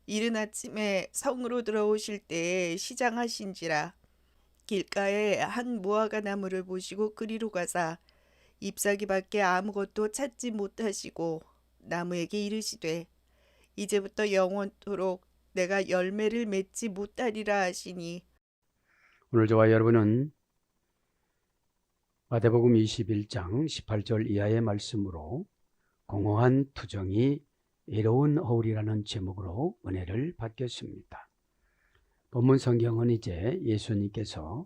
이른 아침에 성으로 들어오실 때에 시장하신지라 길가에 한 무화과 나무를 보시고 그리로 가사 잎사귀 밖에 아무것도 찾지 못하시고 나무에게 이르시되 이제부터 영원토록 내가 열매를 맺지 못하리라 하시니. 오늘 저와 여러분은 마태복음 21장 18절 이하의 말씀으로 공허한 투정이 애로운 허울이라는 제목으로 은혜를 받겠습니다. 본문 성경은 이제 예수님께서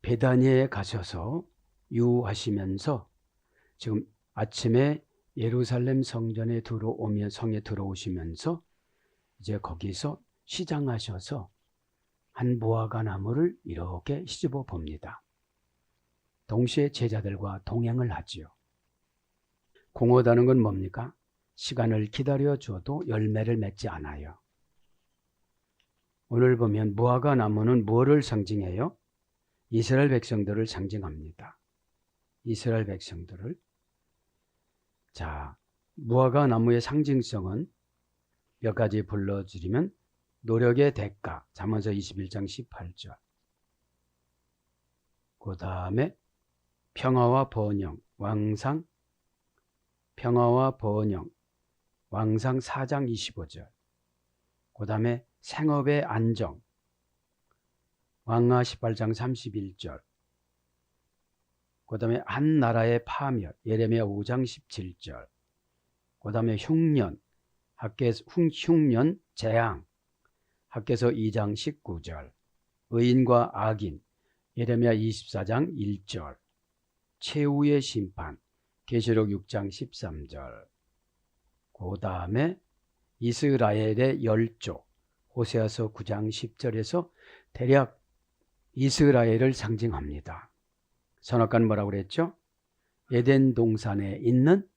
베다니에 가셔서 유하시면서 지금 아침에 예루살렘 성전에 성에 들어오시면서 이제 거기서 시장하셔서 한 무화과 나무를 이렇게 시집어 봅니다. 동시에 제자들과 동행을 하지요. 공허다는 건 뭡니까? 시간을 기다려 줘도 열매를 맺지 않아요. 오늘 보면 무화과 나무는 무엇을 상징해요? 이스라엘 백성들을 상징합니다. 이스라엘 백성들을. 자, 무화과 나무의 상징성은 몇 가지 불러드리면 노력의 대가, 잠언서 21장 18절. 그 다음에 평화와 번영, 왕상, 평화와 번영, 왕상 4장 25절. 그 다음에 생업의 안정, 왕하 18장 31절. 그 다음에 한 나라의 파멸, 예레미야 5장 17절. 그 다음에 흉년, 흉년 재앙, 학개서 2장 19절. 의인과 악인, 예레미야 24장 1절. 최후의 심판, 계시록 6장 13절. 그 다음에 이스라엘의 열조, 호세아서 9장 10절에서 대략 이스라엘을 상징합니다. 선악과는 뭐라고 그랬죠? 에덴 동산에 있는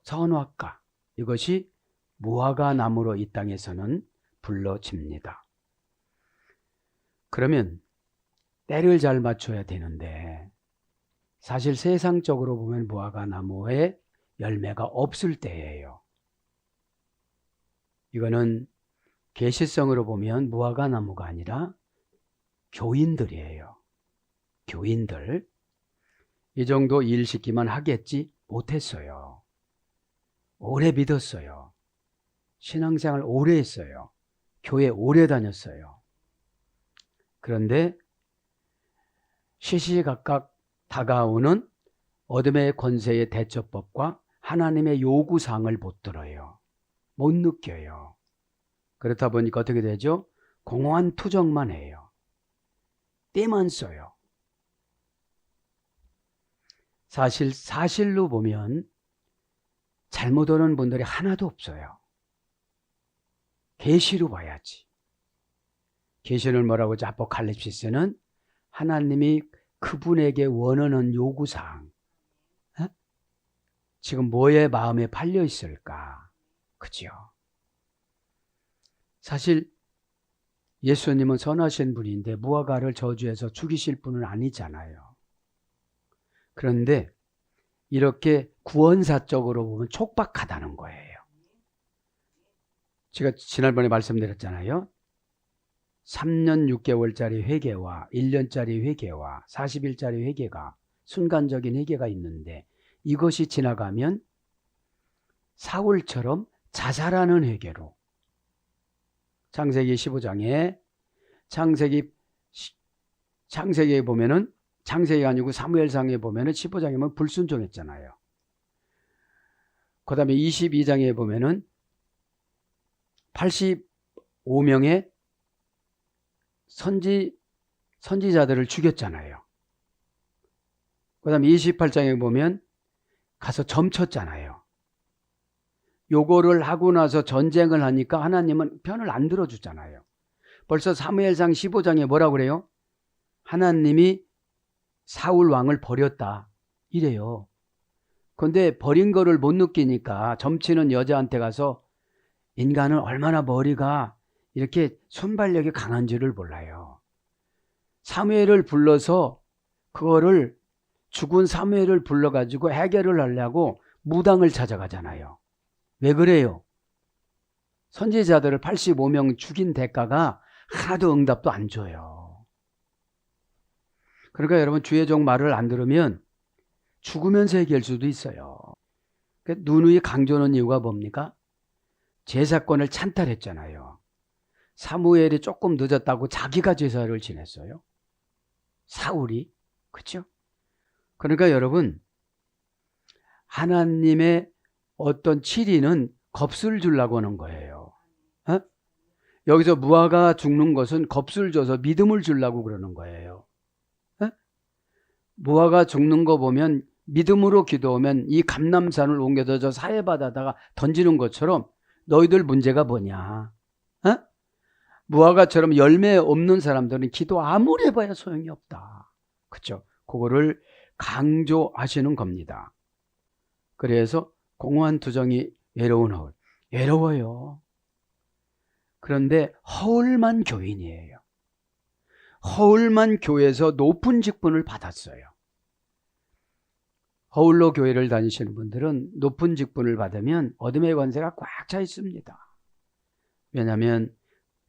선악과, 이것이 무화과 나무로 이 땅에서는 불러집니다. 그러면 때를 잘 맞춰야 되는데 사실 세상적으로 보면 무화과 나무에 열매가 없을 때예요. 이거는 계시성으로 보면 무화과 나무가 아니라 교인들이에요. 교인들. 이 정도 일 시키면 하겠지 못했어요. 오래 믿었어요. 신앙생활 오래 했어요. 교회 오래 다녔어요. 그런데 시시각각 다가오는 어둠의 권세의 대처법과 하나님의 요구사항을 못 들어요. 못 느껴요. 그렇다 보니까 어떻게 되죠? 공허한 투정만 해요. 때만 써요. 사실로 보면 잘못 오는 분들이 하나도 없어요. 계시로 봐야지. 계시는 뭐라고 하죠? 아포칼립시스는 하나님이 그분에게 원하는 요구사항, 지금 뭐에 마음에 팔려 있을까? 그죠? 사실 예수님은 선하신 분인데 무화과를 저주해서 죽이실 분은 아니잖아요. 그런데 이렇게 구원사적으로 보면 촉박하다는 거예요. 제가 지난번에 말씀드렸잖아요. 3년 6개월짜리 회개와 1년짜리 회개와 40일짜리 회개가, 순간적인 회개가 있는데 이것이 지나가면 사울처럼 자살하는 회개로, 창세기 15장에 창세기에 보면은, 창세기가 아니고 사무엘상에 보면은 15장에 보면 불순종했잖아요. 그 다음에 22장에 보면은 85명의 선지자들을 죽였잖아요. 그 다음에 28장에 보면 가서 점쳤잖아요. 요거를 하고 나서 전쟁을 하니까 하나님은 편을 안 들어주잖아요. 벌써 사무엘상 15장에 뭐라고 그래요? 하나님이 사울 왕을 버렸다 이래요. 그런데 버린 거를 못 느끼니까 점치는 여자한테 가서 인간은 얼마나 머리가 이렇게 순발력이 강한지를 몰라요. 사무엘을 불러서 그거를, 죽은 사무엘을 불러가지고 해결을 하려고 무당을 찾아가잖아요. 왜 그래요? 선지자들을 85명 죽인 대가가 하나도 응답도 안 줘요. 그러니까 여러분, 주의 종 말을 안 들으면 죽으면서 얘기할 수도 있어요. 누누이 강조하는 이유가 뭡니까? 제사권을 찬탈했잖아요. 사무엘이 조금 늦었다고 자기가 제사를 지냈어요. 사울이. 그렇죠? 그러니까 여러분, 하나님의 어떤 치리는 겁을 주려고 하는 거예요. 여기서 무화과 죽는 것은 겁을 줘서 믿음을 주려고 그러는 거예요. 무화과 죽는 거 보면 믿음으로 기도하면 이 감람산을 옮겨서 저 사해바다다가 던지는 것처럼 너희들 문제가 뭐냐? 무화과처럼 열매 없는 사람들은 기도 아무리 해봐야 소용이 없다. 그렇죠? 그거를 강조하시는 겁니다. 그래서 공허한 투정이 외로운 허울. 외로워요. 그런데 허울만 교인이에요. 허울만 교회에서 높은 직분을 받았어요. 허울로 교회를 다니시는 분들은 높은 직분을 받으면 어둠의 권세가 꽉 차 있습니다. 왜냐하면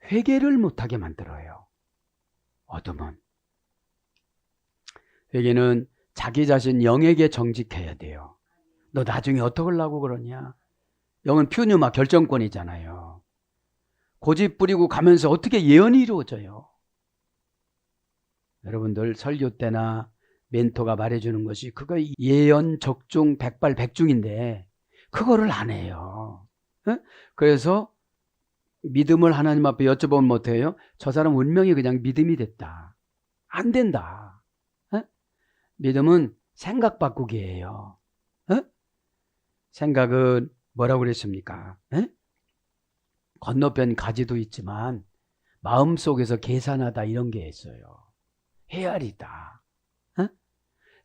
회개를 못하게 만들어요. 어둠은. 회개는 자기 자신 영에게 정직해야 돼요. 너 나중에 어떡하려고 그러냐? 영은 퓨뉴마 결정권이잖아요. 고집 부리고 가면서 어떻게 예언이 이루어져요? 여러분들 설교 때나 멘토가 말해주는 것이 그거 예언 적중 백발백중인데 그거를 안 해요. 그래서 믿음을 하나님 앞에 여쭤보면 못해요. 저 사람 운명이 그냥 믿음이 됐다. 안 된다. 믿음은 생각 바꾸기예요. 생각은 뭐라고 그랬습니까? 건너편 가지도 있지만 마음속에서 계산하다 이런 게 있어요. 헤아리다.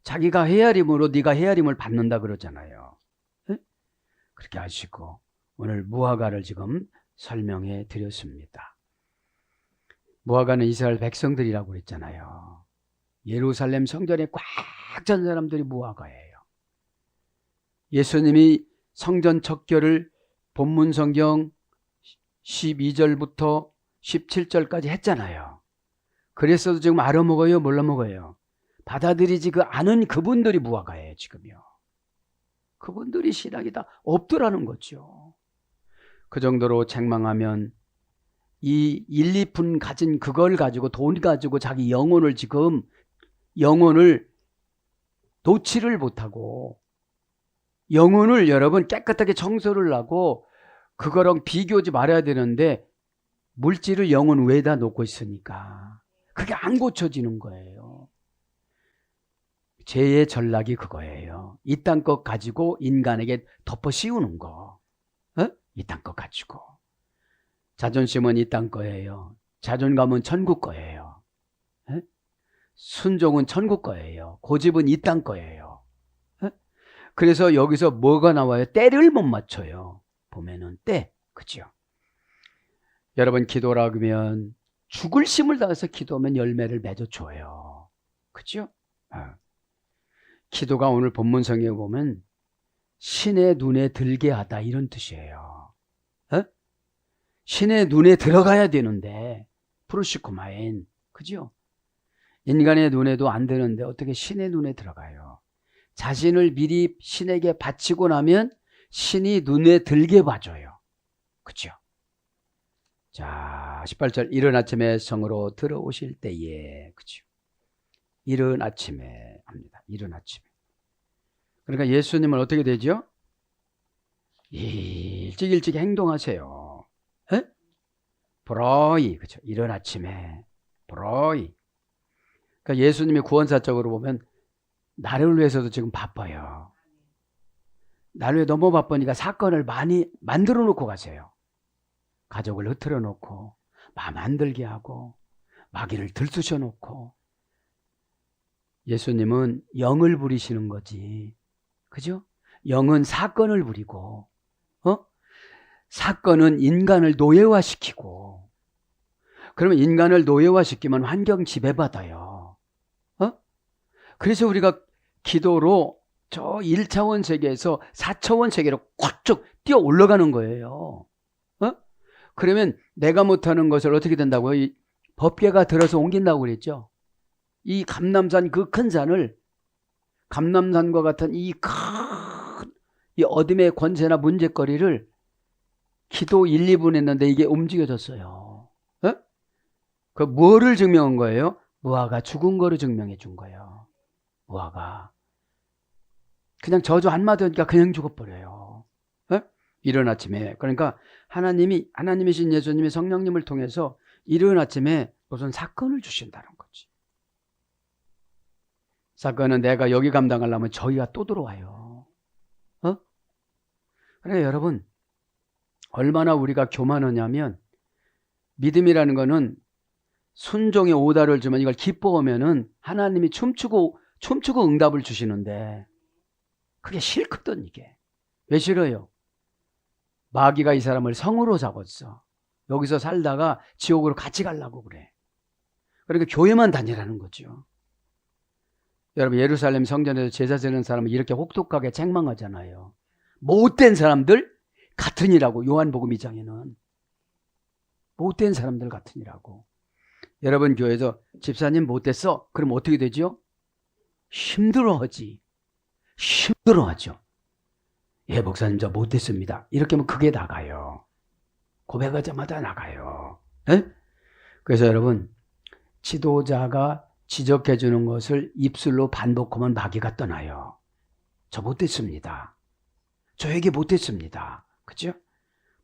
자기가 헤아림으로 네가 헤아림을 받는다 그러잖아요. 그렇게 하시고 오늘 무화과를 지금 설명해 드렸습니다. 무화과는 이스라엘 백성들이라고 그랬잖아요. 예루살렘 성전에 꽉 찬 사람들이 무화과예요. 예수님이 성전 척결을 본문 성경 12절부터 17절까지 했잖아요. 그랬어도 지금 알아먹어요? 몰라 먹어요? 받아들이지 아는 그분들이 무화과예요. 지금요. 그분들이 신학이 다 없더라는 거죠. 그 정도로 책망하면 이 1, 2푼 가진 그걸 가지고 돈 가지고 자기 영혼을 놓지를 못하고 영혼을 여러분 깨끗하게 청소를 하고 그거랑 비교하지 말아야 되는데 물질을 영혼 외에다 놓고 있으니까 그게 안 고쳐지는 거예요. 죄의 전락이 그거예요. 이 땅 것 가지고 인간에게 덮어 씌우는 거. 이 땅 것 가지고. 자존심은 이 땅 거예요. 자존감은 천국 거예요. 순종은 천국 거예요. 고집은 이 땅 거예요. 그래서 여기서 뭐가 나와요? 때를 못 맞춰요. 보면은 때. 그죠? 여러분 기도라 그러면 죽을 힘을 다해서 기도하면 열매를 맺어줘요. 그죠? 기도가 오늘 본문성에 보면 신의 눈에 들게 하다 이런 뜻이에요. 신의 눈에 들어가야 되는데 프로시코마인. 그죠? 인간의 눈에도 안 되는데 어떻게 신의 눈에 들어가요? 자신을 미리 신에게 바치고 나면 신이 눈에 들게 봐줘요. 그죠? 자, 18절 이른 아침에 성으로 들어오실 때에. 그죠? 이른 아침에 합니다. 이른 아침에. 그러니까 예수님은 어떻게 되죠? 일찍 행동하세요. 브로이. 그죠? 이른 아침에. 브로이. 그러니까 예수님이 구원사적으로 보면 나를 위해서도 지금 바빠요. 나를 위해 너무 바쁘니까 사건을 많이 만들어 놓고 가세요. 가족을 흐트러 놓고 마음 안 들게 하고 마귀를 들쑤셔 놓고. 예수님은 영을 부리시는 거지. 그죠? 영은 사건을 부리고 사건은 인간을 노예화시키고 그러면 인간을 노예화시키면 환경 지배받아요. 그래서 우리가 기도로 저 1차원 세계에서 4차원 세계로 꽉쭉 뛰어 올라가는 거예요. 그러면 내가 못하는 것을 어떻게 된다고요? 이 법계가 들어서 옮긴다고 그랬죠. 이 감남산, 그 큰 산을, 감남산과 같은 이 어둠의 권세나 문제거리를 기도 1, 2분 했는데 이게 움직여졌어요. 그 뭐를 증명한 거예요? 무화가 죽은 거를 증명해 준 거예요. 무화가 그냥 저주 한마디 하니까 그냥 죽어버려요. 이른 아침에. 그러니까 하나님이신 예수님이 성령님을 통해서 이른 아침에 무슨 사건을 주신다는 거지. 사건은 내가 여기 감당하려면 저희가 또 들어와요. 그러니까 여러분, 얼마나 우리가 교만하냐면, 믿음이라는 거는 순종의 오다를 주면 이걸 기뻐하면은 하나님이 춤추고 응답을 주시는데, 그게 싫거든. 이게 왜 싫어요? 마귀가 이 사람을 성으로 잡았어. 여기서 살다가 지옥으로 같이 가려고 그래. 그러니까 교회만 다니라는 거죠. 여러분, 예루살렘 성전에서 제사 지는 사람은 이렇게 혹독하게 책망하잖아요. 못된 사람들 같으니라고. 요한복음 2장에는 못된 사람들 같으니라고. 여러분, 교회에서 집사님 못됐어? 그럼 어떻게 되죠? 힘들어하지. 힘들어하죠. 예, 목사님 저 못됐습니다. 이렇게 하면 그게 나가요. 고백하자마자 나가요. 그래서 여러분, 지도자가 지적해 주는 것을 입술로 반복하면 마귀가 떠나요. 저 못됐습니다. 저에게 못됐습니다. 그죠?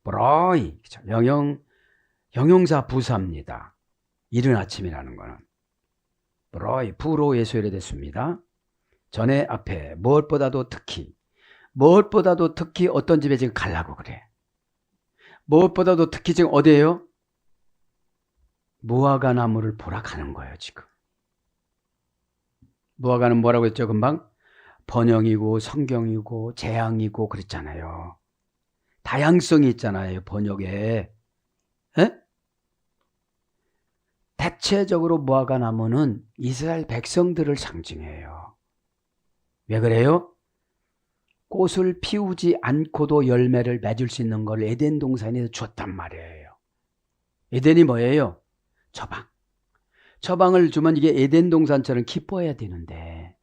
브로이, 형용사 부사입니다. 이른 아침이라는 거는 브로이, 부로의 소리됐습니다. 전에 앞에 무엇보다도 특히 어떤 집에 지금 가려고 그래. 무엇보다도 특히 지금 어디예요? 무화과 나무를 보러 가는 거예요, 지금. 무화과는 뭐라고 했죠, 금방? 번영이고 성경이고 재앙이고 그랬잖아요. 다양성이 있잖아요, 번역에. 대체적으로 무화과 나무는 이스라엘 백성들을 상징해요. 왜 그래요? 꽃을 피우지 않고도 열매를 맺을 수 있는 걸 에덴 동산에서 줬단 말이에요. 에덴이 뭐예요? 처방. 처방을 주면 이게 에덴 동산처럼 기뻐해야 되는데,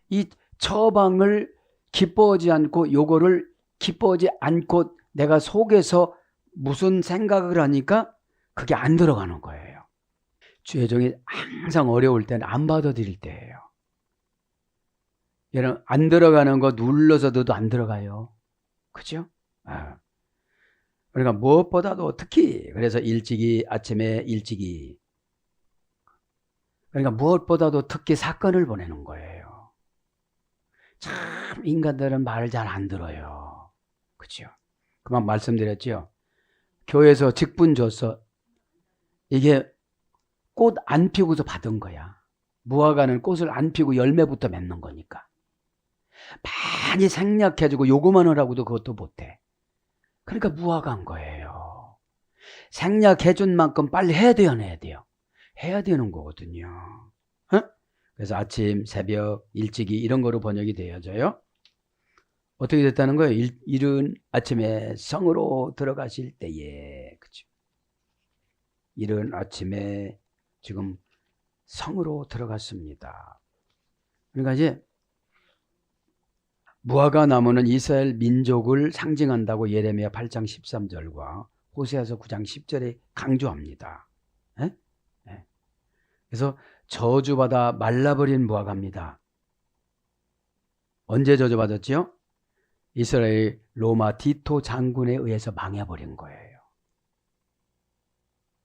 이 처방을 기뻐하지 않고, 요거를 기뻐하지 않고 내가 속에서 무슨 생각을 하니까 그게 안 들어가는 거예요. 주의 종이 항상 어려울 때는 안 받아들일 때예요. 여러분, 안 들어가는 거 눌러서 넣어도 안 들어가요. 그죠? 그러니까 무엇보다도 특히, 그래서 아침에 일찍이. 그러니까 무엇보다도 특히 사건을 보내는 거예요. 참 인간들은 말을 잘 안 들어요. 그죠? 그만 말씀드렸죠. 교회에서 직분 줘서 이게 꽃 안 피우고서 받은 거야. 무화과는 꽃을 안 피우고 열매부터 맺는 거니까. 많이 생략해주고 요거만 하라고도 그것도 못해. 그러니까 무화과인 거예요. 생략해준 만큼 빨리 해야 돼요, 안 해야 돼요? 해야 되는 거거든요. 그래서 아침, 새벽, 일찍이 이런 거로 번역이 되어져요. 어떻게 됐다는 거예요? 이른 아침에 성으로 들어가실 때에. 그죠? 이른 아침에 지금 성으로 들어갔습니다. 그러니까 이제 무화과 나무는 이스라엘 민족을 상징한다고 예레미야 8장 13절과 호세아서 9장 10절에 강조합니다. 그래서 저주받아 말라버린 무화과입니다. 언제 저주받았지요? 이스라엘 로마 디토 장군에 의해서 망해버린 거예요.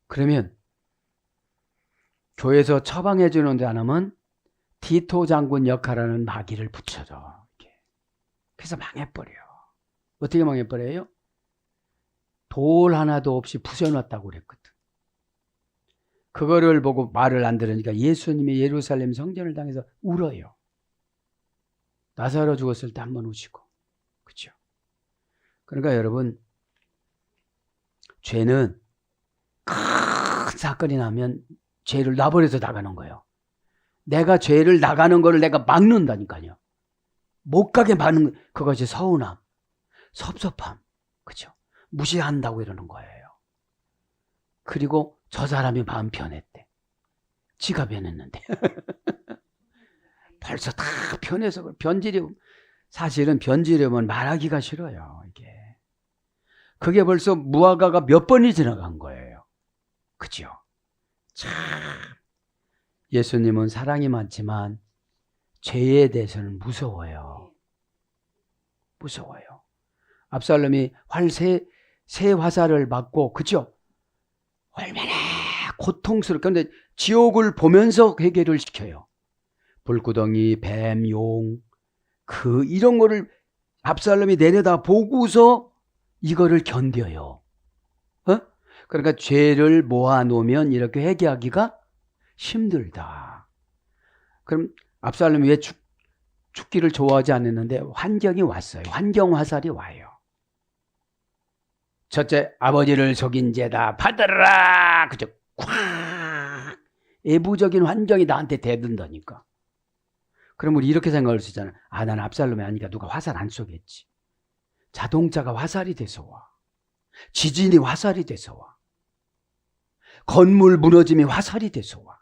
그러면 교회에서 처방해 주는데 안 하면 디토 장군 역할하는 마귀를 붙여줘. 그래서 망해버려. 어떻게 망해버려요? 돌 하나도 없이 부셔놨다고 그랬거든. 그거를 보고 말을 안 들으니까 예수님이 예루살렘 성전을 당해서 울어요. 나사로 죽었을 때 한 번 우시고. 그렇죠? 그러니까 여러분, 죄는 큰 사건이 나면 죄를 놔버려서 나가는 거예요. 내가 죄를 나가는 거를 내가 막는다니까요. 못 가게 하는 그것이 서운함, 섭섭함, 그죠? 무시한다고 이러는 거예요. 그리고 저 사람이 마음 변했대. 지가 변했는데. 벌써 다 변해서 사실은 변지려면 말하기가 싫어요. 이게. 그게 벌써 무화과가 몇 번이 지나간 거예요. 그죠? 참. 예수님은 사랑이 많지만 죄에 대해서는 무서워요. 무서워요. 압살롬이 새 화살을 맞고, 그죠? 얼마나 고통스럽게. 그런데 지옥을 보면서 회개를 시켜요. 불구덩이, 뱀, 용, 이런 거를 압살롬이 내려다 보고서 이거를 견뎌요. 그러니까 죄를 모아놓으면 이렇게 회개하기가 힘들다. 그럼 압살롬이 왜 죽기를 좋아하지 않았는데 환경이 왔어요. 환경 화살이 와요. 첫째, 아버지를 속인 죄다 받아라. 그죠? 콱! 애부적인 환경이 나한테 대든다니까. 그럼 우리 이렇게 생각할 수 있잖아. 난 압살롬이 아니니까 누가 화살 안 쏘겠지. 자동차가 화살이 돼서 와. 지진이 화살이 돼서 와. 건물 무너짐이 화살이 돼서 와.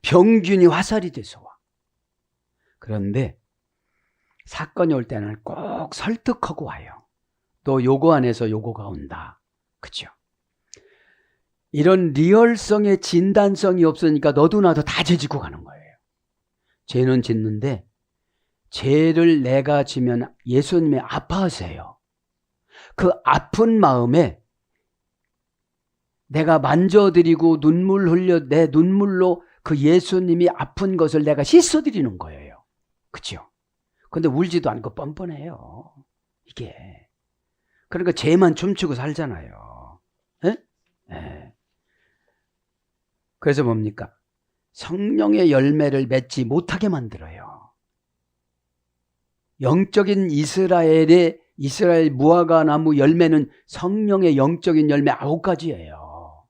병균이 화살이 돼서 와. 그런데 사건이 올 때는 꼭 설득하고 와요. 또 요거 안에서 요거가 온다. 그죠? 이런 리얼성의 진단성이 없으니까 너도 나도 다 죄지고 가는 거예요. 죄는 짓는데 죄를 내가 지면 예수님이 아파하세요. 그 아픈 마음에 내가 만져드리고 눈물 흘려 내 눈물로 그 예수님이 아픈 것을 내가 씻어드리는 거예요. 그죠? 근데 울지도 않고 뻔뻔해요. 이게. 그러니까 죄만 춤추고 살잖아요. 에? 에. 그래서 뭡니까? 성령의 열매를 맺지 못하게 만들어요. 영적인 이스라엘 무화과 나무 열매는 성령의 영적인 열매 9가지예요.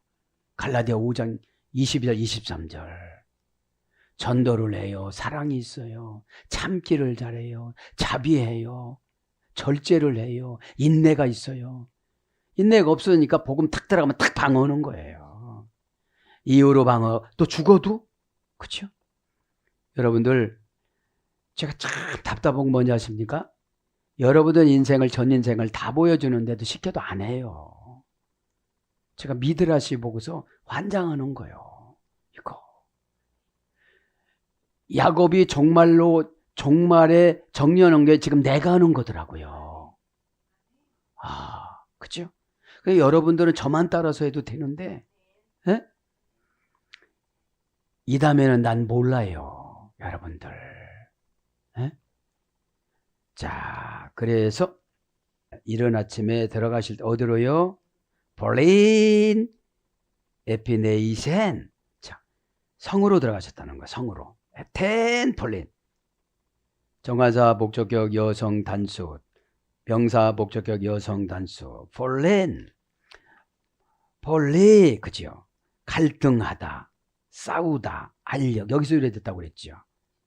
갈라디아 5장 22절 23절. 전도를 해요. 사랑이 있어요. 참기를 잘해요. 자비해요. 절제를 해요. 인내가 있어요. 인내가 없으니까 복음 탁 들어가면 탁 방어하는 거예요. 이유로 방어. 또 죽어도. 그렇죠? 여러분들, 제가 참 답답한 건 뭔지 아십니까? 여러분들 인생을, 전 인생을 다 보여주는데도 시켜도 안 해요. 제가 미드라시 보고서 환장하는 거예요. 이거. 야곱이 종말에 정리하는 게 지금 내가 하는 거더라고요. 그죠? 그래서 여러분들은 저만 따라서 해도 되는데, 에? 이 다음에는 난 몰라요. 여러분들. 에? 자, 그래서 이른 아침에 들어가실 때 어디로요? 볼린 에피네이센. 자, 성으로 들어가셨다는 거야. 성으로. 텐 볼린. 정관사 목적격 여성 단수, 명사 목적격 여성 단수. 볼린. 볼리. 그죠? 갈등하다, 싸우다, 알력. 여기서 이래됐다고 그랬죠.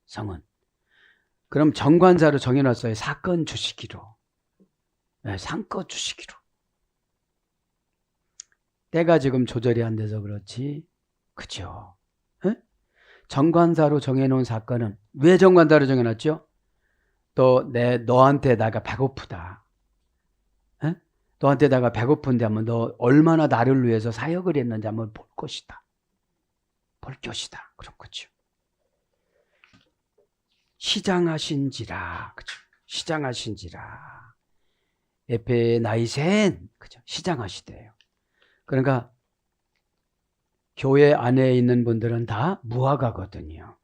성은. 그럼 정관사로 정해놨어요. 사건 주시기로. 네, 상권 주시기로. 때가 지금 조절이 안 돼서 그렇지. 그죠? 에? 정관사로 정해놓은 사건은 왜 정관사로 정해놨죠? 너한테 내가 배고프다. 에? 너한테 내가 배고픈데 한번 너 얼마나 나를 위해서 사역을 했는지 한번 볼 것이다. 볼 것이다. 그런 거죠. 시장하신지라. 그죠? 시장하신지라. 에페나이센. 그죠? 시장하시대요. 그러니까 교회 안에 있는 분들은 다 무화과거든요.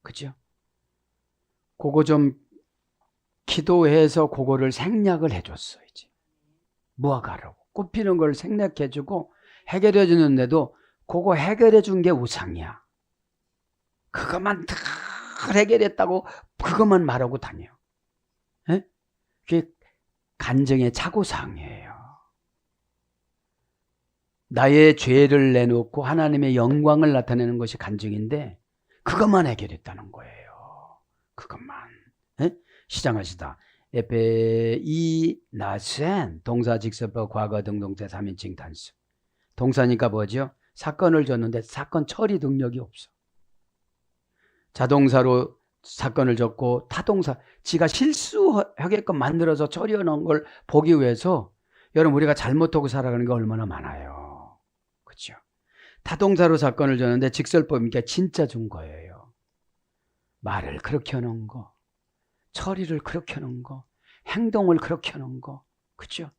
그죠? 그거 좀 기도해서 그거를 생략을 해줬어. 이제 무화과라고 꽃 피는 걸 생략해주고 해결해 주는데도 그거 해결해 준 게 우상이야. 그것만 다 해결했다고 그것만 말하고 다녀. 에? 그게 간증의 착오사항이에요. 나의 죄를 내놓고 하나님의 영광을 나타내는 것이 간증인데 그것만 해결했다는 거예요. 그것만. 예? 시장하시다. 에페이 나센 동사 직설법 과거 등동태 3인칭 단수. 동사니까 뭐죠? 사건을 줬는데 사건 처리 능력이 없어. 자동사로 사건을 줬고 타동사 지가 실수하게끔 만들어서 처리해 놓은 걸 보기 위해서 여러분 우리가 잘못하고 살아가는 게 얼마나 많아요. 그렇죠? 타동사로 사건을 줬는데 직설법이니까 진짜 준 거예요. 말을 그렇게 해놓은 거, 처리를 그렇게 해놓은 거, 행동을 그렇게 해놓은 거, 그렇죠?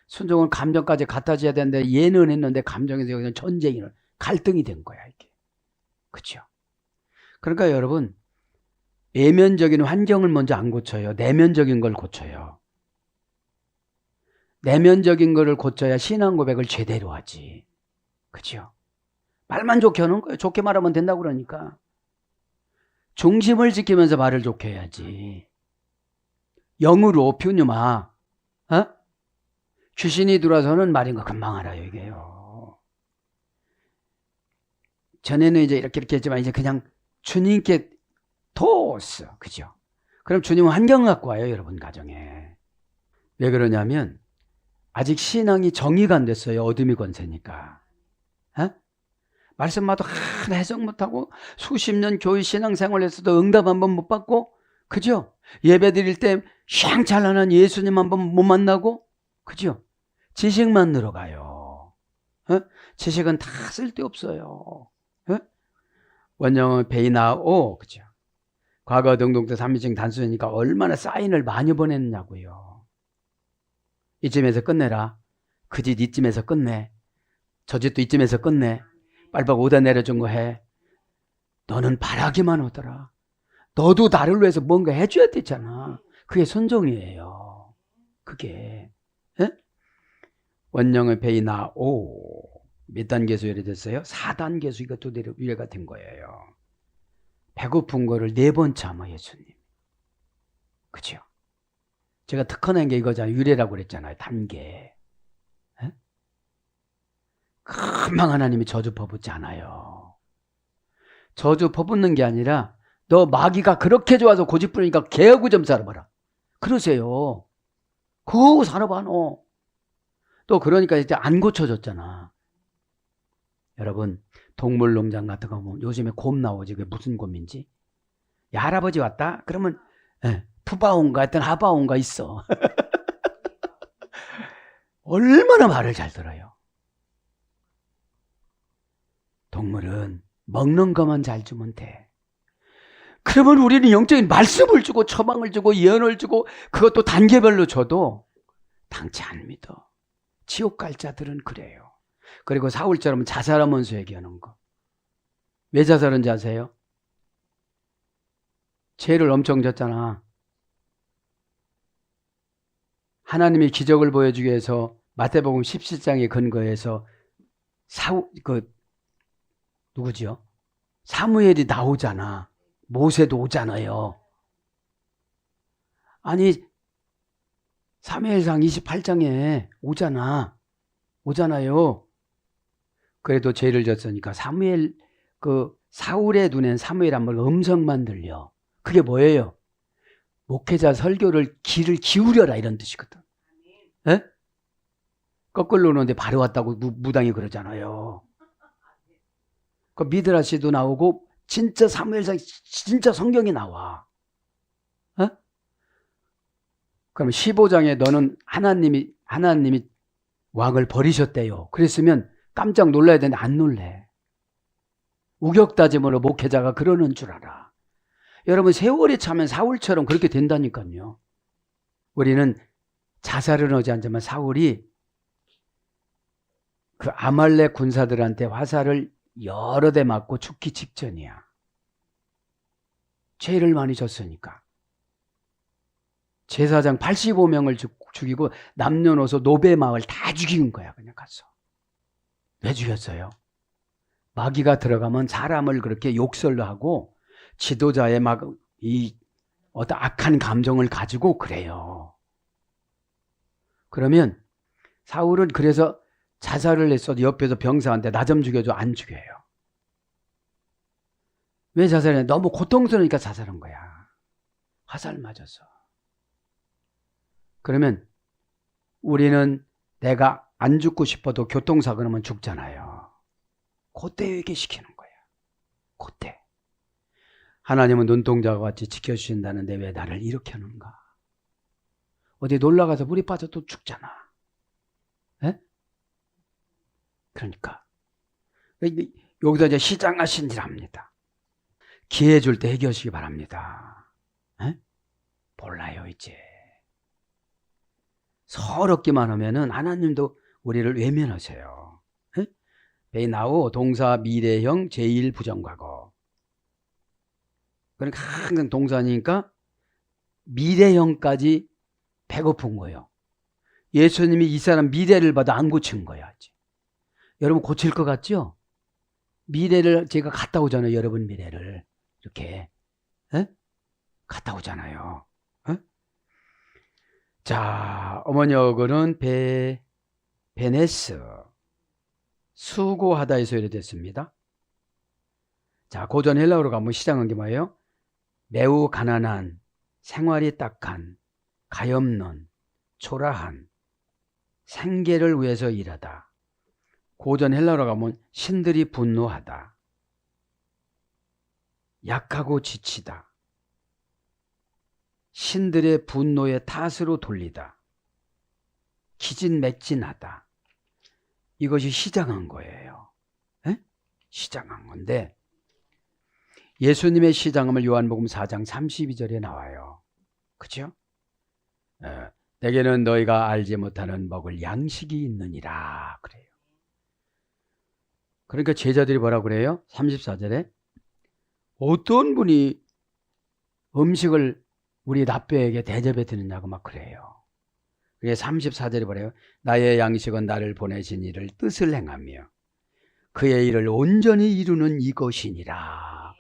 순종은 감정까지 갖다 줘야 되는데 얘는 했는데 감정에서 그냥 전쟁이 갈등이 된 거야 이게, 그렇죠? 그러니까 여러분 외면적인 환경을 먼저 안 고쳐요. 내면적인 걸 고쳐요. 내면적인 거를 고쳐야 신앙 고백을 제대로 하지, 그렇죠? 말만 좋게 하는 거예요. 좋게 말하면 된다고 그러니까. 중심을 지키면서 말을 좋게 해야지. 영으로 퓨뉴마, 귀신이 들어와서는 말인 거 금방 알아요, 이게요. 전에는 이제 이렇게 했지만 이제 그냥 주님께 토스, 그죠? 그럼 주님은 환경 갖고 와요, 여러분 가정에. 왜 그러냐면 아직 신앙이 정의가 안 됐어요. 어둠이 권세니까. 말씀마도 하나 해석 못하고 수십 년 교회 신앙생활에서도 응답 한번 못 받고, 그죠? 예배 드릴 때 샹찬란한 예수님 한번 못 만나고, 그죠? 지식만 늘어가요. 지식은 다 쓸데없어요. 원영은 베이나오, 그죠? 과거 등동태 3인칭 단수니까 얼마나 사인을 많이 보냈냐고요. 이쯤에서 끝내라. 그 짓 이쯤에서 끝내. 저 짓도 이쯤에서 끝내. 빨박 오다 내려준 거 해. 너는 바라기만 하더라. 너도 나를 위해서 뭔가 해줘야 되잖아. 그게 순종이에요. 그게. 원영의 베이나오. 몇 단계에서 유래됐어요? 4단계에서 이것도 유래가 된 거예요. 배고픈 거를 4번 참아 예수님. 그죠? 제가 특허낸 게 이거잖아요. 유래라고 그랬잖아요. 단계. 금방 하나님이 저주 퍼붓지 않아요. 저주 퍼붓는 게 아니라 너 마귀가 그렇게 좋아서 고집 부리니까 개하고 좀 살아봐라. 그러세요. 그거 살아봐 너. 또 그러니까 이제 안 고쳐졌잖아. 여러분 동물농장 같은 거 보면 요즘에 곰 나오지. 그게 무슨 곰인지. 야, 할아버지 왔다? 그러면 푸바온가 하여튼 하바온가 있어. 얼마나 말을 잘 들어요. 동물은 먹는 것만 잘 주면 돼. 그러면 우리는 영적인 말씀을 주고 처방을 주고 예언을 주고 그것도 단계별로 줘도 당치 안 믿어. 지옥 갈 자들은 그래요. 그리고 사울처럼 자살하면서 얘기하는 거. 왜 자살한지 아세요? 죄를 엄청 졌잖아. 하나님이 기적을 보여주기 위해서 마태복음 17장에 근거해서 누구지요? 사무엘이 나오잖아. 모세도 오잖아요. 아니 사무엘상 28장에 오잖아요. 그래도 죄를 졌으니까 사울의 눈엔 사무엘 한 번 음성만 들려. 그게 뭐예요? 목회자 설교를 귀를 기울여라 이런 뜻이거든. 에? 거꾸로 오는데 바로 왔다고 무당이 그러잖아요. 그 미드라시도 나오고 진짜 사무엘상 진짜 성경이 나와. 그럼 15장에 너는 하나님이 왕을 버리셨대요. 그랬으면 깜짝 놀라야 되는데 안 놀래. 우격다짐으로 목회자가 그러는 줄 알아. 여러분 세월이 차면 사울처럼 그렇게 된다니까요. 우리는 자살은 하지 않지만 사울이 그 아말렉 군사들한테 화살을 여러 대 맞고 죽기 직전이야. 죄를 많이 졌으니까. 제사장 85명을 죽이고 남녀노소 노베 마을 다 죽인 거야. 그냥 가서. 왜 죽였어요? 마귀가 들어가면 사람을 그렇게 욕설로 하고 지도자의 어떤 악한 감정을 가지고 그래요. 그러면 사울은 그래서 자살을 했어도 옆에서 병사한테 나 좀 죽여줘. 안 죽여요. 왜 자살해? 너무 고통스러우니까 자살한 거야. 화살 맞아서. 그러면 우리는 내가 안 죽고 싶어도 교통사고 나면 죽잖아요. 그때 회개시키는 거야. 그때. 하나님은 눈동자와 같이 지켜주신다는데 왜 나를 이렇게 하는가? 어디 놀러가서 물이 빠져도 죽잖아. 에? 그러니까 여기서 이제 시장하신지랍니다. 기회 줄 때 해결하시기 바랍니다. 에? 몰라요 이제. 서럽기만 하면은 하나님도 우리를 외면하세요. 에? 베이나우 동사 미래형 제1부정과거. 그러니까 항상 동사니까 미래형까지 배고픈 거예요. 예수님이 이 사람 미래를 봐도 안 고친 거야. 여러분 고칠 것 같죠? 미래를 제가 갔다 오잖아요. 여러분 미래를 이렇게 에? 갔다 오잖아요. 에? 자, 어머니 어근은 베네스 수고하다에서 이래됐습니다. 자, 고전 헬라어로 가면 시작한 게 뭐예요? 매우 가난한, 생활이 딱한, 가엾는, 초라한, 생계를 위해서 일하다. 고전 헬라어로 가면 신들이 분노하다, 약하고 지치다, 신들의 분노의 탓으로 돌리다, 기진맥진하다. 이것이 시장한 거예요. 에? 시장한 건데 예수님의 시장함을 요한복음 4장 32절에 나와요. 그죠? 내게는 너희가 알지 못하는 먹을 양식이 있느니라 그래요. 그러니까 제자들이 뭐라 그래요? 34절에 어떤 분이 음식을 우리 납배에게 대접해 드느냐고 막 그래요. 그게 34절에 뭐래요? 나의 양식은 나를 보내신 이를 뜻을 행하며 그의 일을 온전히 이루는 이것이니라.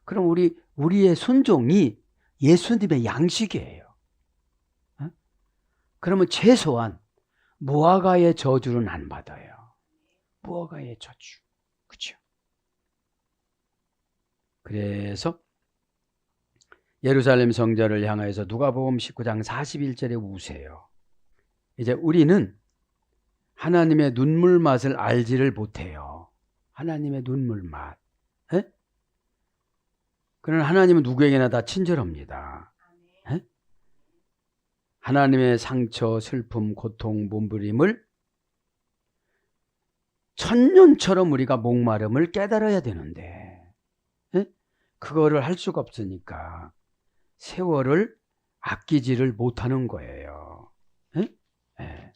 그럼 우리의 순종이 예수님의 양식이에요. 그러면 최소한 무화과의 저주는 안 받아요. 무화과의 저주. 그렇죠? 그래서 예루살렘 성전을 향하여서 누가복음 19장 41절에 우세요. 이제 우리는 하나님의 눈물 맛을 알지를 못해요. 하나님의 눈물 맛. 에? 그러나 하나님은 누구에게나 다 친절합니다. 에? 하나님의 상처, 슬픔, 고통, 몸부림을 천년처럼 우리가 목마름을 깨달아야 되는데 에? 그거를 할 수가 없으니까 세월을 아끼지를 못하는 거예요. 에? 에.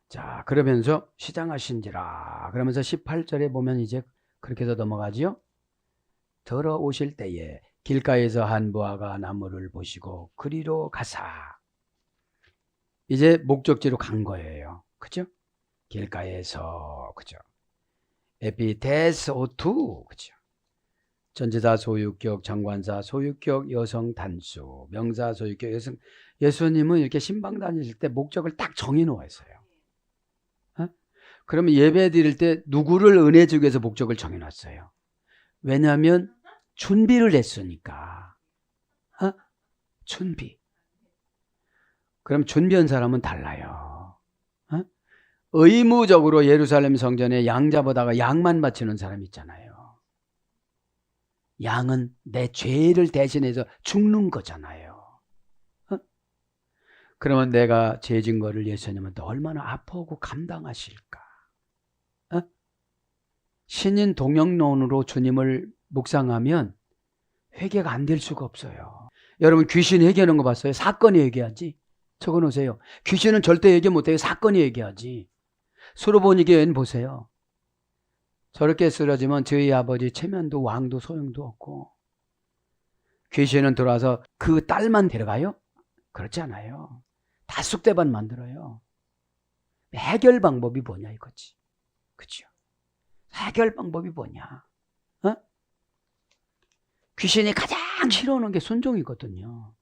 자, 그러면서 시장하신지라 그러면서 18절에 보면 이제 그렇게 해서 넘어가지요. 들어오실 때에 길가에서 한 무화과 나무를 보시고 그리로 가사. 이제 목적지로 간 거예요. 그죠? 길가에서. 그죠? 에피테스 오투. 그죠? 전치사 소유격, 정관사 소유격, 여성 단수, 명사 소유격, 여성. 예수님은 이렇게 신방 다니실 때 목적을 딱 정해 놓았어요. 그러면 예배 드릴 때 누구를 은혜 주기 위해서 목적을 정해 놨어요. 왜냐하면 준비를 했으니까. 준비. 그럼 준비한 사람은 달라요. 의무적으로 예루살렘 성전에 양 잡아다가 양만 바치는 사람 있잖아요. 양은 내 죄를 대신해서 죽는 거잖아요. 그러면 내가 죄진 거를 예수님은 또 얼마나 아파하고 감당하실까? 신인 동영론으로 주님을 묵상하면 회개가 안 될 수가 없어요. 여러분 귀신 회개하는 거 봤어요? 사건이 회개하지. 적어놓으세요. 귀신은 절대 회개 못해요. 사건이 회개하지. 수로보니 교회는 보세요. 저렇게 쓰러지면 저희 아버지 체면도 왕도 소용도 없고 귀신은 들어와서 그 딸만 데려가요? 그렇지 않아요. 다 쑥대밭 만들어요. 해결 방법이 뭐냐 이거지. 그렇죠? 해결 방법이 뭐냐? 귀신이 가장 싫어하는 게 순종이거든요.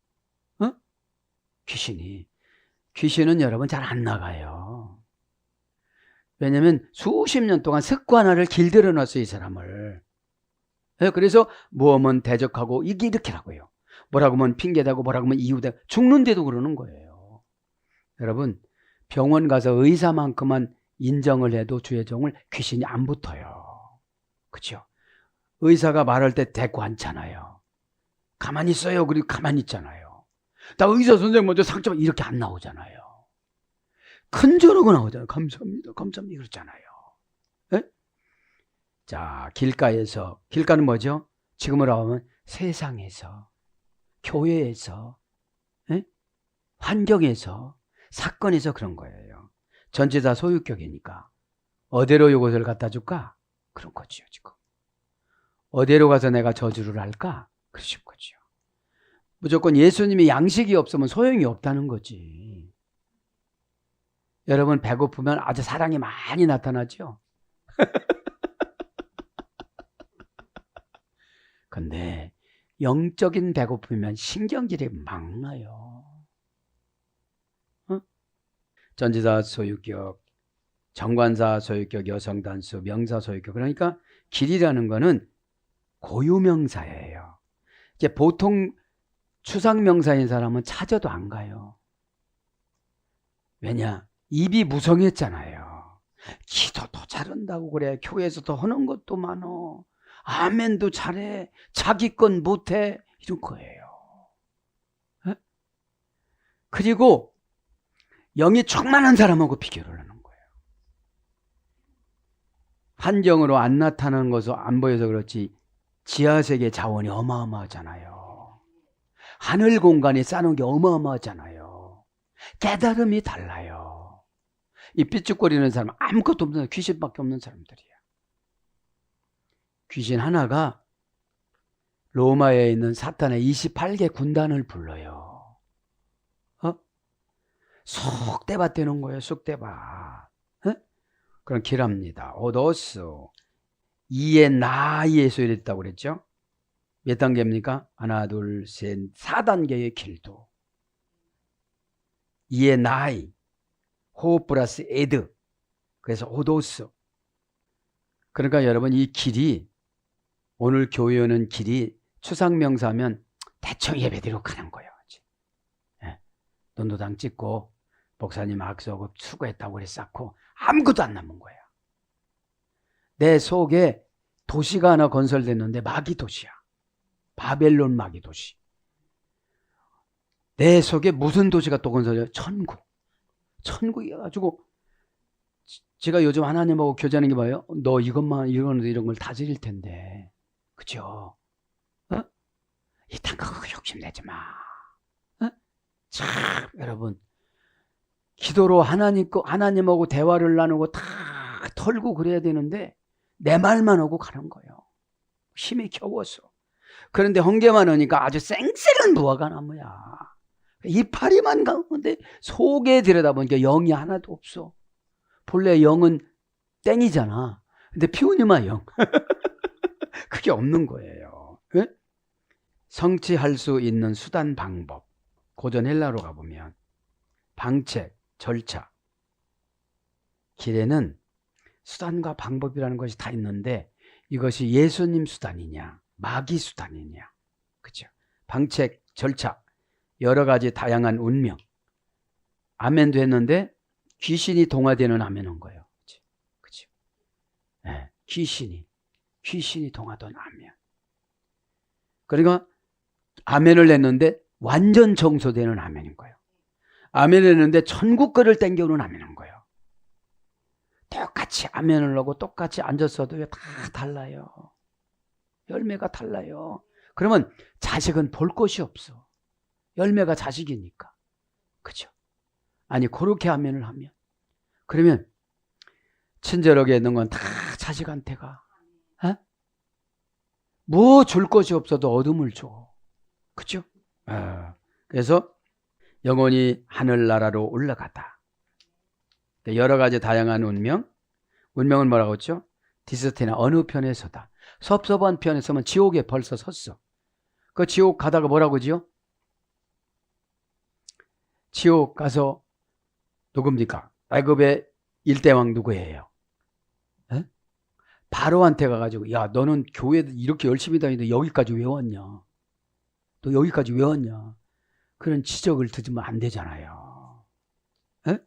귀신은 여러분 잘 안 나가요. 왜냐하면 수십 년 동안 습관화를 길들여 놨어요. 이 사람을. 그래서 뭐하면 대적하고 이게 이렇게라고 해요. 뭐라고 하면 핑계대고 뭐라고 하면 이유대고 죽는데도 그러는 거예요. 여러분, 병원 가서 의사만큼만 인정을 해도 주의 종을 귀신이 안 붙어요. 그렇죠? 의사가 말할 때 대꾸 않잖아요. 가만히 있어요. 그리고 가만히 있잖아요. 나 의사 선생님 먼저 상처 이렇게 안 나오잖아요. 큰절하고 나오잖아요. 감사합니다. 감사합니다. 그렇잖아요. 네? 자, 길가는 뭐죠? 지금으로 하면 세상에서, 교회에서, 네? 환경에서, 사건에서 그런 거예요. 전체 다 소유격이니까 어디로 이것을 갖다 줄까? 그런 거지요. 지금 어디로 가서 내가 저주를 할까? 그러신 거죠. 무조건 예수님이 양식이 없으면 소용이 없다는 거지. 여러분, 배고프면 아주 사랑이 많이 나타나죠. 근데 영적인 배고프면 신경질이 막 나요. 전지사 소유격, 정관사 소유격, 여성단수, 명사 소유격. 그러니까 길이라는 거는 고유명사예요. 이제 보통 추상명사인 사람은 찾아도 안 가요. 왜냐? 입이 무성했잖아요. 기도도 잘한다고 그래. 교회에서도 하는 것도 많어. 아멘도 잘해. 자기 건 못해. 이런 거예요. 에? 그리고 영이 충만한 사람하고 비교를 하는 거예요. 환경으로 안 나타나는 것은 안 보여서 그렇지 지하세계 자원이 어마어마하잖아요. 하늘 공간에 쌓는 게 어마어마하잖아요. 깨달음이 달라요. 이 삐죽거리는 사람 아무것도 없는 귀신밖에 없는 사람들이에요. 귀신 하나가 로마에 있는 사탄의 28개 군단을 불러요. 쑥대밭 되는 거예요. 쑥대밭. 그럼 길합니다. 오도스 이에 나이에서 이랬다고 그랬죠. 몇 단계입니까? 하나 둘 셋 4단계의 길도. 이에 나이 호 플러스 에드 그래서 오도스. 그러니까 여러분 이 길이 오늘 교회 오는 길이 추상명사면 대충 예배대로 가는 거예요. 논도당 찍고 목사님 악수하고 수고했다고 그래 쌓고 아무것도 안 남은 거야. 내 속에 도시가 하나 건설됐는데 마귀 도시야. 바벨론 마귀 도시. 내 속에 무슨 도시가 또 건설돼요? 천국. 천국이어가지고 제가 요즘 하나님하고 교제하는 게 뭐예요? 너 이것만 이런 걸 다스릴 텐데, 그죠? 이딴 거 욕심내지 마. 참 여러분 기도로 하나님하고 대화를 나누고 다 털고 그래야 되는데 내 말만 하고 가는 거예요. 힘이 겨워서. 그런데 hon계만 하니까 아주 쌩쌩한 무화과 나무야. 이파리만 가는데 속에 들여다보니까 영이 하나도 없어. 본래 영은 땡이잖아. 근데 피우니만 영. 그게 없는 거예요. 네? 성취할 수 있는 수단 방법. 고전 헬라로 가보면 방책, 절차. 길에는 수단과 방법이라는 것이 다 있는데 이것이 예수님 수단이냐 마귀 수단이냐. 그죠? 방책, 절차. 여러 가지 다양한 운명. 아멘도 했는데 귀신이 동화되는 아멘한 거예요. 그죠? 네, 귀신이 동화된 아멘. 그러니까 아멘을 했는데 완전 청소되는 아멘인 거예요. 아멘을 했는데 천국 거를 땡겨오는 아멘인 거예요. 똑같이 아멘을 하고 똑같이 앉았어도 다 달라요. 열매가 달라요. 그러면 자식은 볼 것이 없어. 열매가 자식이니까. 그죠? 아니 그렇게 아멘을 하면 그러면 친절하게 있는 건 다 자식한테 가. 뭐 줄 것이 없어도 얻음을 줘. 그죠? 그래서 영혼이 하늘나라로 올라가다. 여러 가지 다양한 운명은 뭐라고 했죠? 디스티나 어느 편에 서다. 섭섭한 편에 서면 지옥에 벌써 섰어. 그 지옥 가다가 뭐라고 하죠? 지옥 가서 누굽니까? 애굽의 일대왕 누구예요? 바로한테 가가지고 야 너는 교회 이렇게 열심히 다니는데 여기까지 왜 왔냐? 너 여기까지 왜 왔냐? 그런 지적을 듣으면 안 되잖아요. 에?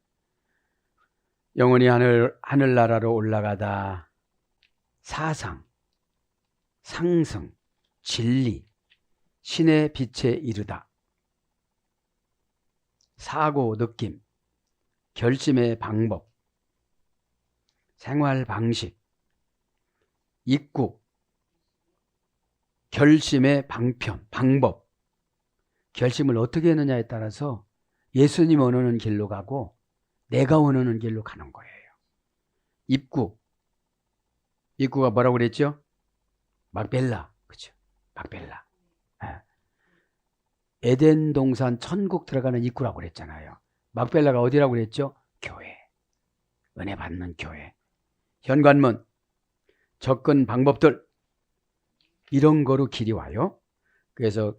영원히 하늘나라로 올라가다 사상, 상승, 진리, 신의 빛에 이르다. 사고, 느낌, 결심의 방법, 생활 방식, 입국, 결심의 방법. 결심을 어떻게 했느냐에 따라서 예수님 원하는 길로 가고 내가 원하는 길로 가는 거예요. 입구가 뭐라고 그랬죠? 막벨라. 그죠? 막벨라. 에덴 동산 천국 들어가는 입구라고 그랬잖아요. 막벨라가 어디라고 그랬죠? 교회. 은혜 받는 교회. 현관문, 접근 방법들 이런 거로 길이 와요. 그래서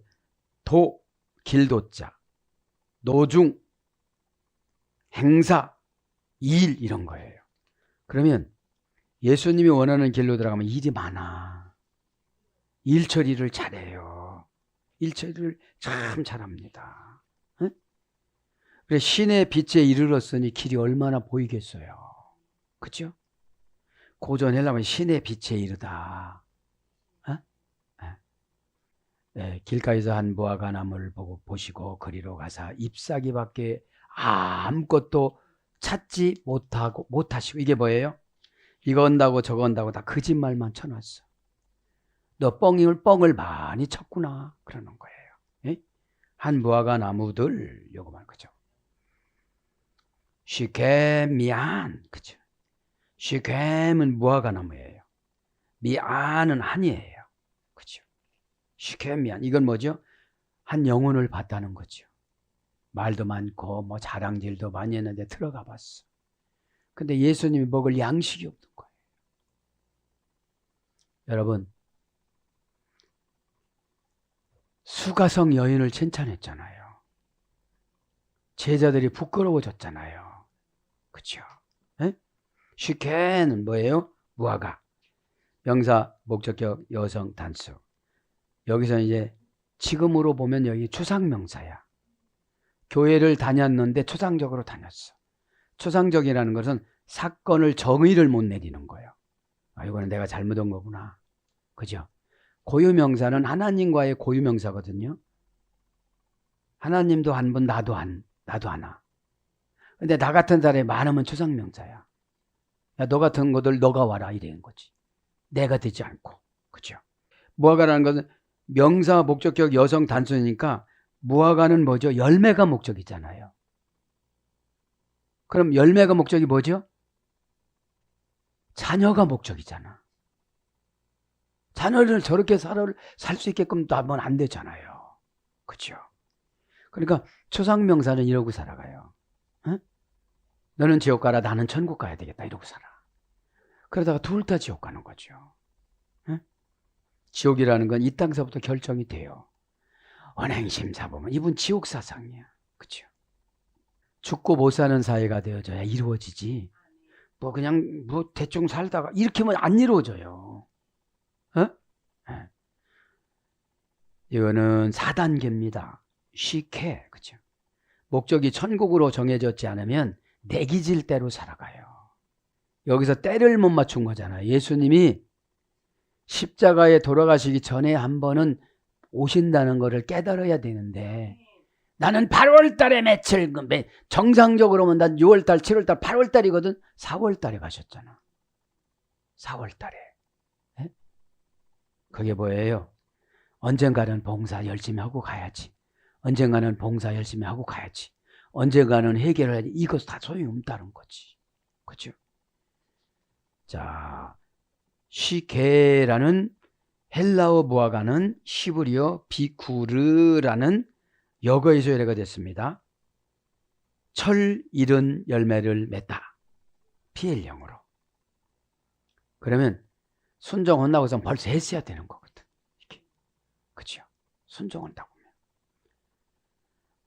길도자, 노중, 행사, 일 이런 거예요. 그러면 예수님이 원하는 길로 들어가면 일이 많아. 일 처리를 잘해요. 일 처리를 참 잘합니다. 응? 그래 신의 빛에 이르렀으니 길이 얼마나 보이겠어요. 그렇죠? 고전하려면 신의 빛에 이르다. 길가에서 한 무화과나무를 보시고 그리로 가사 잎사귀밖에 아무것도 찾지 못하시고 이게 뭐예요? 이거 한다고 저거 한다고 다 거짓말만 쳐놨어. 너 뻥을 많이 쳤구나 그러는 거예요. 예? 한 무화과나무들 요거만 그죠? 시켐미안 그죠? 시켐은 무화과나무예요. 미안은 한이에요. 그죠? 시켐미안 이건 뭐죠? 한 영혼을 봤다는 거죠. 말도 많고 뭐 자랑질도 많이 했는데 들어가 봤어. 근데 예수님이 먹을 양식이 없는 거예요. 여러분 수가성 여인을 칭찬했잖아요. 제자들이 부끄러워졌잖아요. 그렇죠? 시켐은 뭐예요? 무화과. 명사, 목적격, 여성, 단수. 여기서 이제 지금으로 보면 여기 추상명사야. 교회를 다녔는데 추상적으로 다녔어. 추상적이라는 것은 사건을 정의를 못 내리는 거예요. 아, 이거는 내가 잘못한 거구나. 그죠? 고유명사는 하나님과의 고유명사거든요. 하나님도 한 분, 나도 하나. 근데 나 같은 사람이 많으면 추상명사야. 야, 너 같은 것들 너가 와라 이런 거지. 내가 되지 않고. 그죠? 무화과라는 것은 명사, 목적격, 여성, 단수니까 무화과는 뭐죠? 열매가 목적이잖아요. 그럼 열매가 목적이 뭐죠? 자녀가 목적이잖아. 자녀를 저렇게 살 수 있게끔 하면 안 되잖아요. 그렇죠? 그러니까 초상명사는 이러고 살아가요. 응? 너는 지옥 가라 나는 천국 가야 되겠다 이러고 살아. 그러다가 둘 다 지옥 가는 거죠. 응? 지옥이라는 건 이 땅서부터 결정이 돼요. 언행심사 보면 이분 지옥 사상이야. 그렇죠? 죽고 못 사는 사회가 되어져야 이루어지지. 뭐 그냥 뭐 대충 살다가 이렇게 하면 안 이루어져요. 이거는 4단계입니다. 시케, 그죠? 목적이 천국으로 정해졌지 않으면 내기질 대로 살아가요. 여기서 때를 못 맞춘 거잖아요. 예수님이 십자가에 돌아가시기 전에 한 번은 오신다는 것을 깨달아야 되는데 나는 8월 달에 며칠 정상적으로면 난 6월 달, 7월 달, 8월 달이거든. 4월 달에 가셨잖아. 4월 달에. 그게 뭐예요? 언젠가는 봉사 열심히 하고 가야지. 언젠가는 봉사 열심히 하고 가야지. 언젠가는 해결을 해야지. 이것 다 소용없다는 거지. 그렇죠? 자, 시게라는 헬라어 무화과는 시브리어 비쿠르라는 역어의 소열어가 됐습니다. 철 잃은 열매를 맺다. PL형으로. 그러면 순종한다고 해서 벌써 했어야 되는 거거든. 그렇죠? 순종한다고 하면.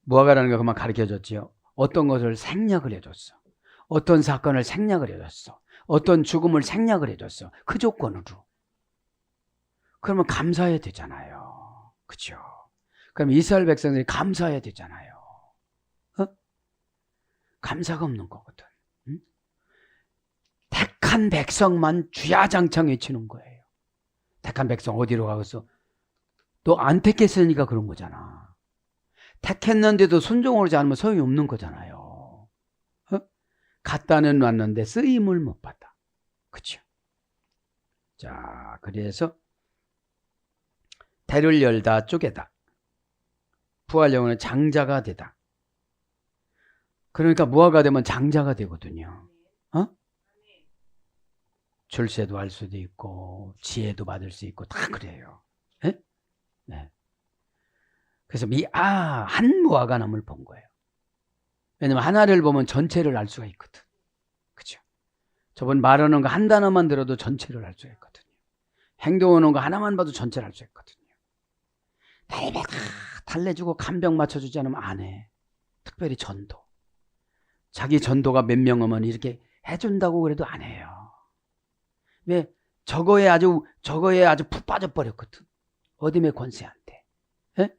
무화과라는 거 그만 가르쳐줬지요. 어떤 것을 생략을 해줬어. 어떤 사건을 생략을 해줬어. 어떤 죽음을 생략을 해줬어. 그 조건으로. 그러면 감사해야 되잖아요. 그죠? 그럼 이스라엘 백성들이 감사해야 되잖아요. 어? 감사가 없는 거거든. 응? 택한 백성만 주야장창 외치는 거예요. 택한 백성 어디로 가겠어? 너 안 택했으니까 그런 거잖아. 택했는데도 순종을 하지 않으면 소용이 없는 거잖아요. 어? 갖다는 놨는데 쓰임을 못 받아. 그렇죠? 자, 그래서 대를 열다 쪼개다. 부활 영혼은 장자가 되다. 그러니까 무화가 되면 장자가 되거든요. 어? 출세도 할 수도 있고 지혜도 받을 수 있고 다 그래요. 네? 네. 그래서 한 무화과나무를 본 거예요. 왜냐면 하나를 보면 전체를 알 수가 있거든. 그죠? 저번 말하는 거 한 단어만 들어도 전체를 알 수가 있거든요. 행동하는 거 하나만 봐도 전체를 알 수 있거든요. 달배 다 달래주고 간병 맞춰주지 않으면 안 해. 특별히 전도. 자기 전도가 몇 명 오면 이렇게 해준다고 그래도 안 해요. 왜? 저거에 아주 푹 빠져버렸거든. 어둠의 권세한테. 예?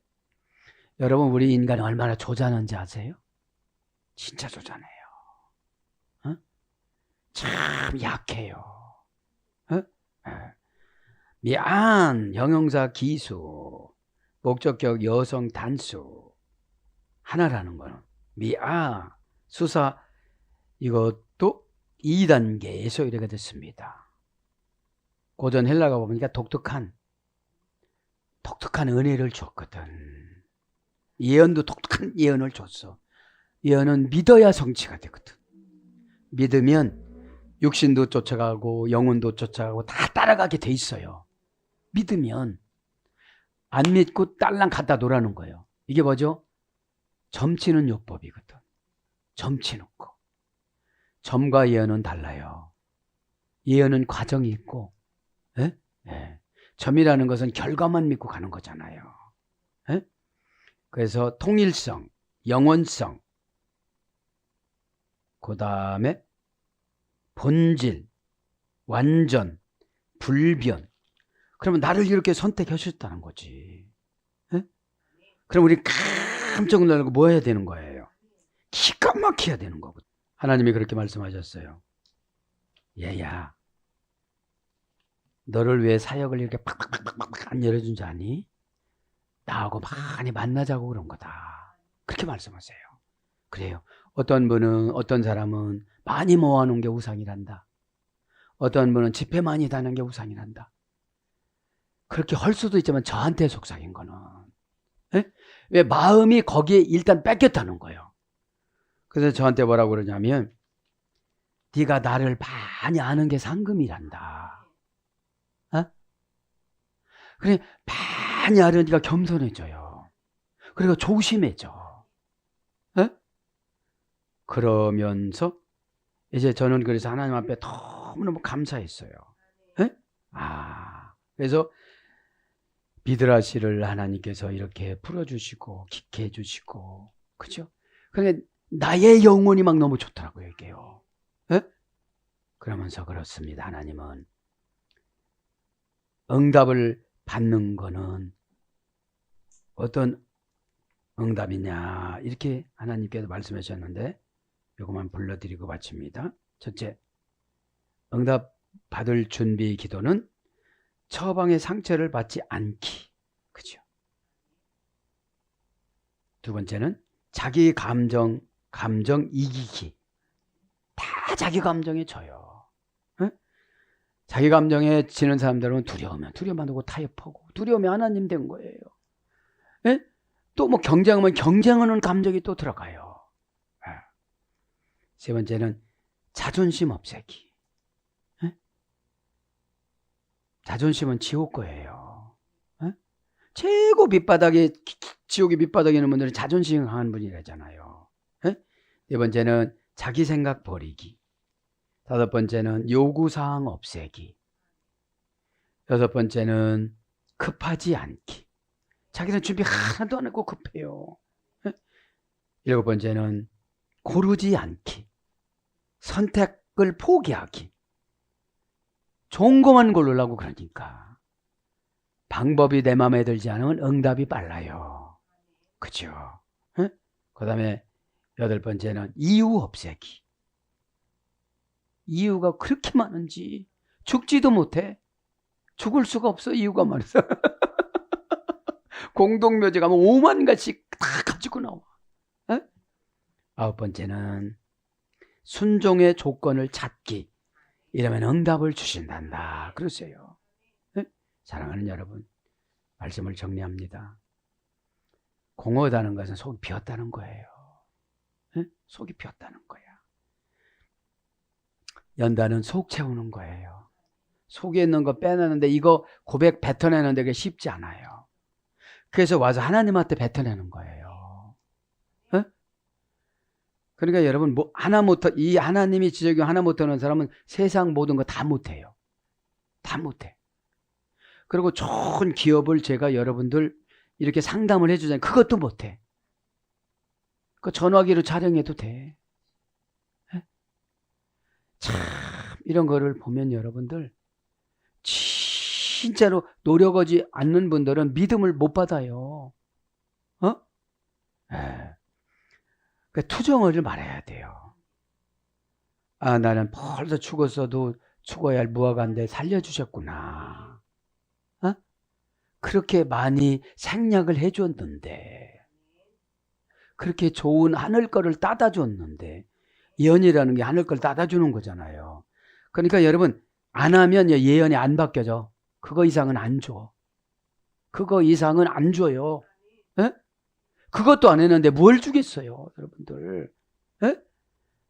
여러분, 우리 인간이 얼마나 조잔한지 아세요? 진짜 조잔해요. 어? 참 약해요. 어? 미안, 형용사 기수, 목적격 여성 단수. 하나라는 거는. 수사, 이것도 2단계에서 이렇게 됐습니다. 고전 헬라가 보니까 독특한 은혜를 줬거든. 예언도 독특한 예언을 줬어. 예언은 믿어야 성취가 되거든. 믿으면 육신도 쫓아가고 영혼도 쫓아가고 다 따라가게 돼 있어요. 믿으면. 안 믿고 딸랑 갖다 놓으라는 거예요. 이게 뭐죠? 점치는 요법이거든. 점치는 거. 점과 예언은 달라요. 예언은 과정이 있고, 예? 예. 점이라는 것은 결과만 믿고 가는 거잖아요. 예? 그래서 통일성, 영원성, 그 다음에 본질, 완전, 불변. 그러면 나를 이렇게 선택하셨다는 거지. 예? 그럼 우리 깜짝 놀라고 뭐 해야 되는 거예요? 기가 막혀야 되는 거거든. 하나님이 그렇게 말씀하셨어요. 얘야, 너를 위해 사역을 이렇게 팍팍팍팍 안 열어준 줄 아니? 나하고 많이 만나자고 그런 거다. 그렇게 말씀하세요. 그래요. 어떤 사람은 많이 모아놓은 게 우상이란다. 어떤 분은 집회 많이 다니는 게 우상이란다. 그렇게 할 수도 있지만 저한테 속삭인 거는. 예? 왜? 마음이 거기에 일단 뺏겼다는 거예요. 그래서 저한테 뭐라고 그러냐면, 네가 나를 많이 아는 게 상금이란다. 어? 그래, 많이 알으니까 겸손해져요. 그리고 조심해져. 어? 그러면서 이제 저는 그래서 하나님 앞에 너무너무 감사했어요. 예? 그래서 비드라 씨를 하나님께서 이렇게 풀어주시고 깊게 해주시고, 그죠? 그러니까 나의 영혼이 막 너무 좋더라고요, 이게요. 예? 그러면서 그렇습니다. 하나님은 응답을 받는 거는 어떤 응답이냐, 이렇게 하나님께서 말씀해 주셨는데, 이것만 불러드리고 마칩니다. 첫째, 응답 받을 준비 기도는 처방의 상처를 받지 않기. 그죠? 두 번째는 자기 감정 이기기. 다 자기 감정에 져요. 에? 자기 감정에 지는 사람들은 두려우면 오고 타협하고, 두려우면 하나님 된 거예요. 에? 또 뭐 경쟁하면 경쟁하는 감정이 또 들어가요. 에? 세 번째는 자존심 없애기. 에? 자존심은 지옥 거예요. 에? 최고 밑바닥에, 지옥의 밑바닥에 있는 분들은 자존심 강한 분이라잖아요. 에? 네 번째는 자기 생각 버리기. 다섯 번째는 요구사항 없애기. 여섯 번째는 급하지 않기. 자기는 준비 하나도 안 했고 급해요. 에? 일곱 번째는 고르지 않기. 선택을 포기하기. 좋은 것만 고르려고 그러니까. 방법이 내 마음에 들지 않으면 응답이 빨라요. 그죠? 그 다음에 8번째는 이유 없애기. 이유가 그렇게 많은지 죽지도 못해. 죽을 수가 없어, 이유가 많아서. 공동묘지 가면 5만 가지씩 다 가지고 나와. 9번째는 순종의 조건을 찾기. 이러면 응답을 주신단다. 그러세요. 사랑하는 여러분, 말씀을 정리합니다. 공허하다는 것은 속이 비었다는 거예요. 속이 비었다는 거야. 연단은 속 채우는 거예요. 속에 있는 거 빼내는데 이거 고백 뱉어내는데 그게 쉽지 않아요. 그래서 와서 하나님한테 뱉어내는 거예요. 그러니까 여러분, 이 하나님이 지적이 하나 못하는 사람은 세상 모든 거 다 못해요. 다 못해. 그리고 좋은 기업을 제가 여러분들 이렇게 상담을 해주잖아요. 그것도 못해. 그 전화기로 촬영해도 돼. 참 이런 거를 보면 여러분들 진짜로 노력하지 않는 분들은 믿음을 못 받아요. 그 투정을 말해야 돼요. 아, 나는 벌써 죽었어도 죽어야 할 무화과인데 살려주셨구나. 그렇게 많이 생략을 해줬는데, 그렇게 좋은 하늘 거를 따다 줬는데, 예언이라는 게 하늘 걸 따다 주는 거잖아요. 그러니까 여러분, 안 하면 예언이 안 바뀌어져. 그거 이상은 안 줘. 그거 이상은 안 줘요. 그것도 안 했는데 뭘 주겠어요, 여러분들.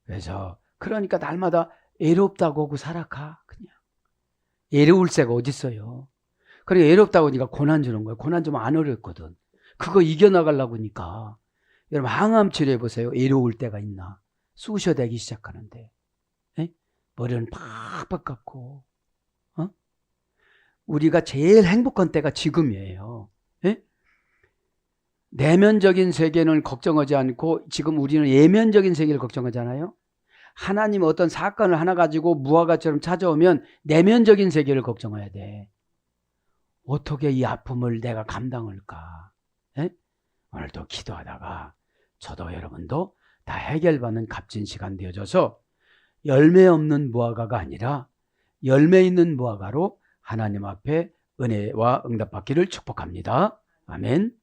그래서 그러니까 날마다 애롭다고 하고 살아가. 그냥 애로울 새가 어디 있어요. 그러니까 애롭다고 하니까 고난 주는 거예요. 고난 주면 안 어렵거든. 그거 이겨나가려고 하니까. 여러분, 항암 치료해 보세요. 애로울 때가 있나. 쑤셔대기 시작하는데 머리는 팍팍 깎고. 우리가 제일 행복한 때가 지금이에요. 내면적인 세계는 걱정하지 않고 지금 우리는 예면적인 세계를 걱정하잖아요. 하나님 어떤 사건을 하나 가지고 무화과처럼 찾아오면 내면적인 세계를 걱정해야 돼. 어떻게 이 아픔을 내가 감당할까? 오늘도 기도하다가 저도 여러분도 다 해결받는 값진 시간 되어져서 열매 없는 무화과가 아니라 열매 있는 무화과로 하나님 앞에 은혜와 응답받기를 축복합니다. 아멘.